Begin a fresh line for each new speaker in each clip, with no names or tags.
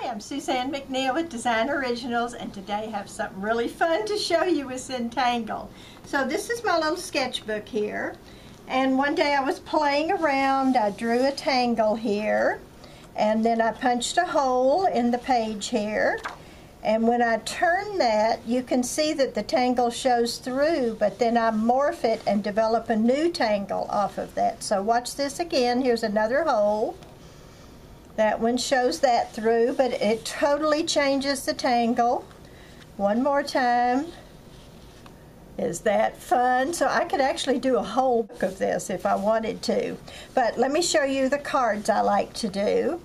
I'm Suzanne McNeil with Design Originals, and today I have something really fun to show you with Zentangle. So this is my little sketchbook here, and one day I was playing around. I drew a tangle here, and then I punched a hole in the page here, and when I turn that, you can see that the tangle shows through, but then I morph it and develop a new tangle off of that. So watch this again. Here's another hole. That one shows that through, but it totally changes the tangle. One more time. Is that fun? So I could actually do a whole book of this if I wanted to. But let me show you the cards I like to do.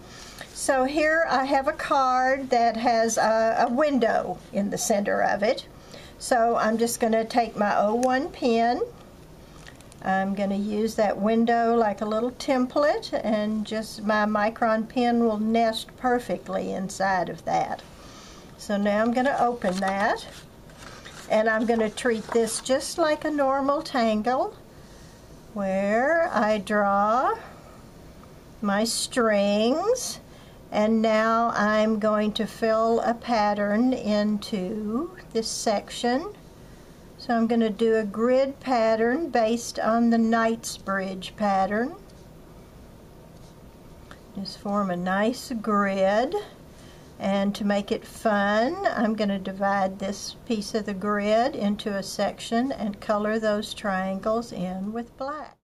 So here I have a card that has a window in the center of it. So I'm just going to take my 01 pen. I'm going to use that window like a little template, and just my micron pen will nest perfectly inside of that. So now I'm going to open that, and I'm going to treat this just like a normal tangle, where I draw my strings, and now I'm going to fill a pattern into this section. So I'm going to do a grid pattern based on the Knightsbridge pattern. Just form a nice grid, and to make it fun, I'm going to divide this piece of the grid into a section and color those triangles in with black.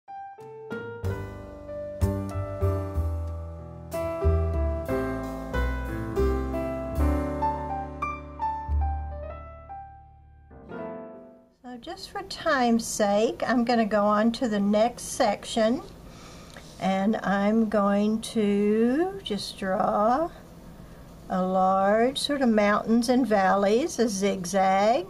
Just for time's sake, I'm going to go on to the next section, and I'm going to just draw a large sort of mountains and valleys, a zigzag,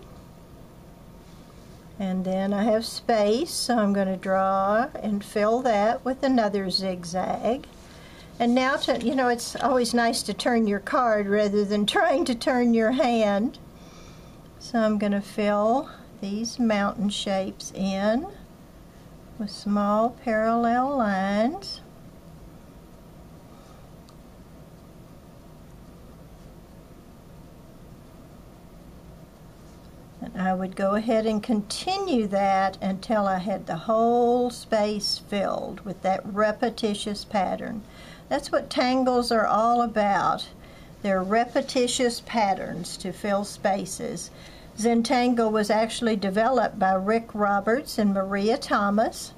and then I have space, so I'm going to draw and fill that with another zigzag. And now, it's always nice to turn your card rather than trying to turn your hand, so I'm going to fill these mountain shapes in with small parallel lines. And I would go ahead and continue that until I had the whole space filled with that repetitious pattern. That's what tangles are all about. They're repetitious patterns to fill spaces. Zentangle was actually developed by Rick Roberts and Maria Thomas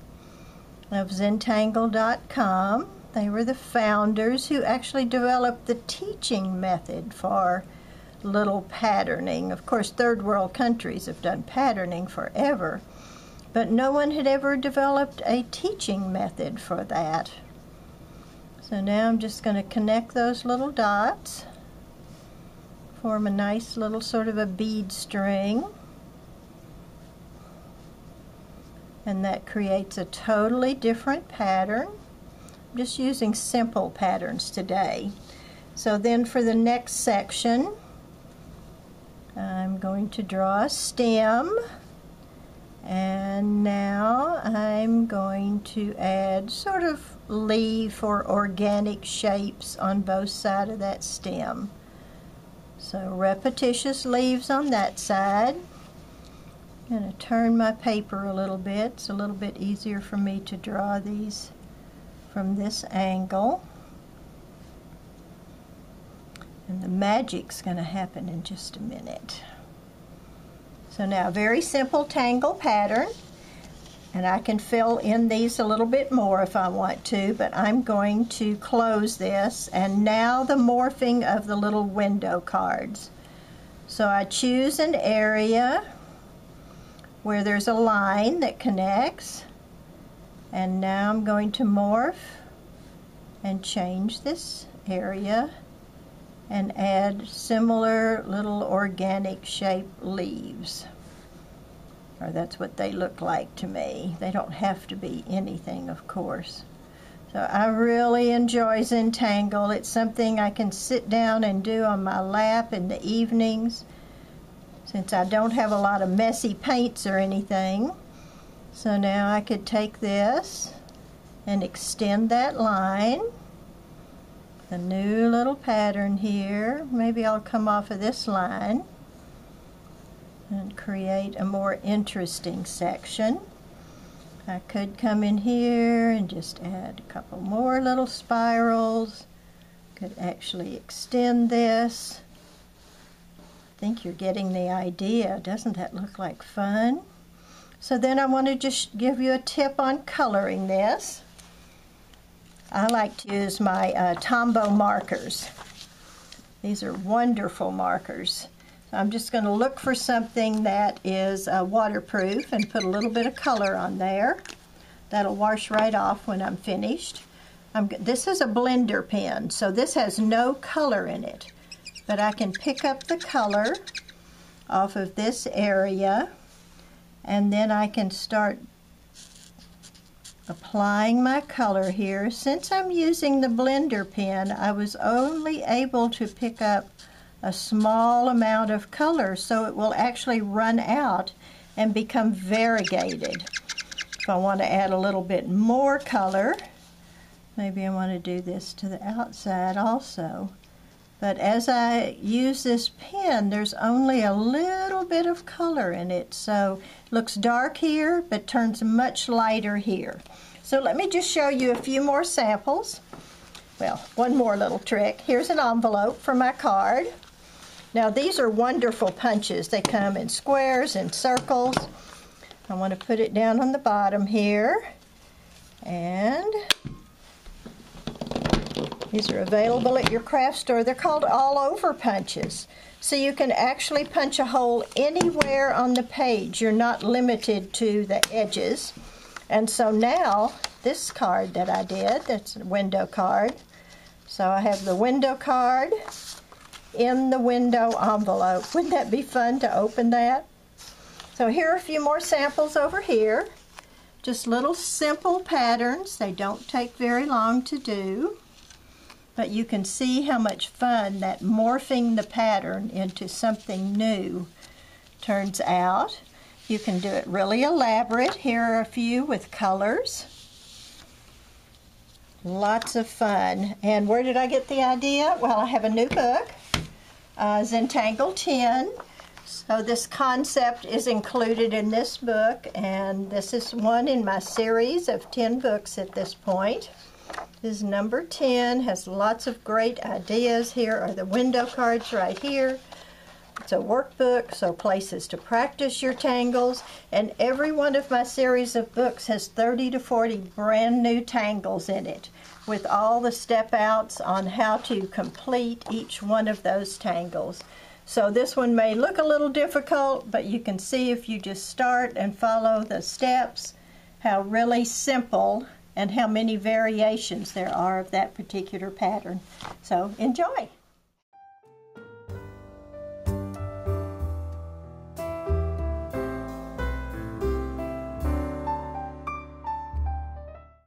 of Zentangle.com. They were the founders who actually developed the teaching method for little patterning. Of course, third world countries have done patterning forever, but no one had ever developed a teaching method for that. So now I'm just going to connect those little dots. Form a nice little sort of a bead string, and that creates a totally different pattern. I'm just using simple patterns today. So then for the next section, I'm going to draw a stem, and now I'm going to add sort of leaf or organic shapes on both sides of that stem. So repetitious leaves on that side. I'm going to turn my paper a little bit. It's a little bit easier for me to draw these from this angle. And the magic's going to happen in just a minute. So now a very simple tangle pattern. And I can fill in these a little bit more if I want to, but I'm going to close this. And now the morphing of the little window cards. So I choose an area where there's a line that connects, and now I'm going to morph and change this area and add similar little organic shaped leaves. Or that's what they look like to me. They don't have to be anything, of course. So I really enjoy Zentangle. It's something I can sit down and do on my lap in the evenings, since I don't have a lot of messy paints or anything. So now I could take this and extend that line the new little pattern here. Maybe I'll come off of this line and create a more interesting section. I could come in here and just add a couple more little spirals. Could actually extend this. I think you're getting the idea. Doesn't that look like fun? So then I want to just give you a tip on coloring this. I like to use my Tombow markers. These are wonderful markers. So I'm just going to look for something that is waterproof and put a little bit of color on there. That'll wash right off when I'm finished. This is a blender pen, so this has no color in it. But I can pick up the color off of this area, and then I can start applying my color here. Since I'm using the blender pen, I was only able to pick up a small amount of color, so it will actually run out and become variegated. If I want to add a little bit more color, maybe I want to do this to the outside also. But as I use this pen, there's only a little bit of color in it. So it looks dark here, but turns much lighter here. So let me just show you a few more samples. Well, one more little trick. Here's an envelope for my card. Now these are wonderful punches. They come in squares and circles. I want to put it down on the bottom here. And these are available at your craft store. They're called all-over punches. So you can actually punch a hole anywhere on the page. You're not limited to the edges. And so now, this card that I did, that's a window card. So I have the window card in the window envelope. Wouldn't that be fun to open that? So here are a few more samples over here. Just little simple patterns. They don't take very long to do. But you can see how much fun that morphing the pattern into something new turns out. You can do it really elaborate. Here are a few with colors. Lots of fun. And where did I get the idea? Well, I have a new book, Zentangle 10. So this concept is included in this book, and this is one in my series of 10 books at this point. This is number 10, has lots of great ideas. Here are the window cards right here. It's a workbook, so places to practice your tangles. And every one of my series of books has 30 to 40 brand new tangles in it, with all the step outs on how to complete each one of those tangles. So this one may look a little difficult, but you can see if you just start and follow the steps, how really simple and how many variations there are of that particular pattern. So enjoy!